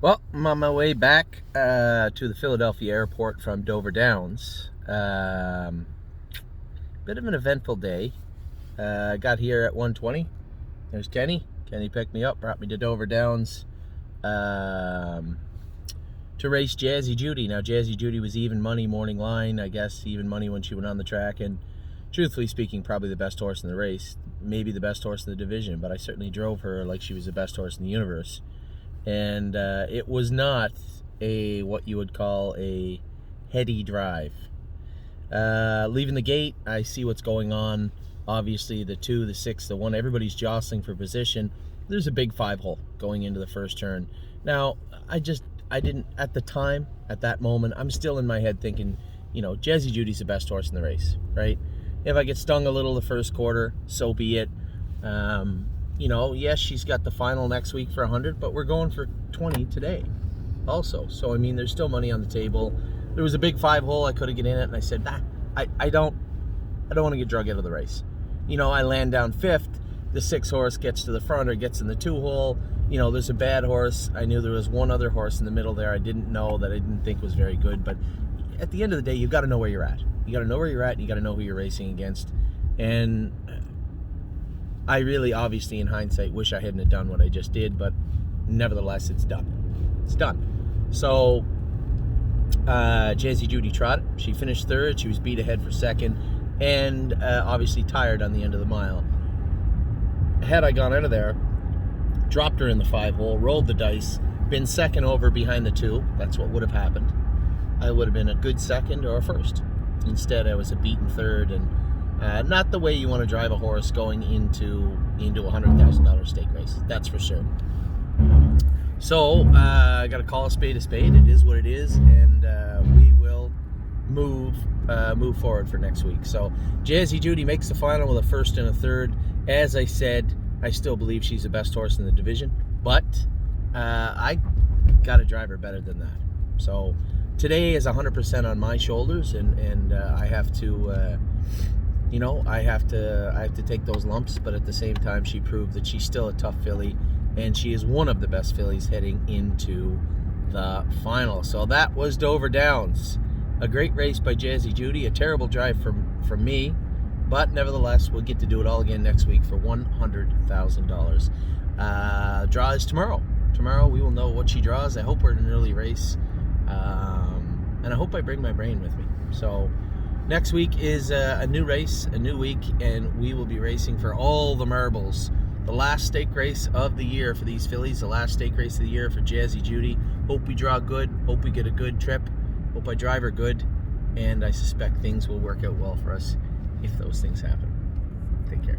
Well, I'm on my way back to the Philadelphia airport from Dover Downs. Bit of an eventful day. I got here at 1:20. There's Kenny. Kenny picked me up, brought me to Dover Downs to race Jazzy Judy. Now, Jazzy Judy was even money morning line, I guess even money when she went on the track, and truthfully speaking, probably the best horse in the race, maybe the best horse in the division, but I certainly drove her like she was the best horse in the universe. And it was not what you would call a heady drive. Leaving the gate, I see what's going on. Obviously, the 2, the 6, the 1, everybody's jostling for position. There's a big 5-hole going into the first turn. Now, I didn't, at the time, at that moment, I'm still in my head thinking, Jazzy Judy's the best horse in the race, right? If I get stung a little the first quarter, so be it. Yes, she's got the final next week for 100, but we're going for 20 today also. So, I mean, there's still money on the table. There was a big 5-hole. I could have get in it, and I said, I don't want to get drug out of the race. I land down 5th. The 6 horse gets to the front or gets in the 2-hole. There's a bad horse. I knew there was one other horse in the middle there I didn't know that I didn't think was very good. But at the end of the day, you've got to know where you're at. You got to know where you're at, and you got to know who you're racing against. And I really, obviously, in hindsight, wish I hadn't have done what I just did, but nevertheless, it's done. It's done. So, Jazzy Judy trotted. She finished 3rd. She was beat ahead for 2nd, and obviously tired on the end of the mile. Had I gone out of there, dropped her in the 5-hole, rolled the dice, been 2nd over behind the 2, that's what would have happened. I would have been a good 2nd or a 1st. Instead, I was a beaten 3rd, and not the way you want to drive a horse going into a $100,000 stake race. That's for sure. So I got to call a spade a spade. It is what it is, and we will move forward for next week. So Jazzy Judy makes the final with a 1st and a 3rd. As I said, I still believe she's the best horse in the division, but I got to drive her better than that. So today is 100% on my shoulders, and I have to. I have to take those lumps, but at the same time, she proved that she's still a tough filly, and she is one of the best fillies heading into the final. So that was Dover Downs. A great race by Jazzy Judy, a terrible drive from me, but nevertheless, we'll get to do it all again next week for $100,000. Draw is tomorrow. Tomorrow we will know what she draws. I hope we're in an early race, and I hope I bring my brain with me. So next week is a new race, a new week, and we will be racing for all the marbles. The last stake race of the year for these fillies, the last stake race of the year for Jazzy Judy. Hope we draw good, hope we get a good trip, hope I drive her good, and I suspect things will work out well for us if those things happen. Take care.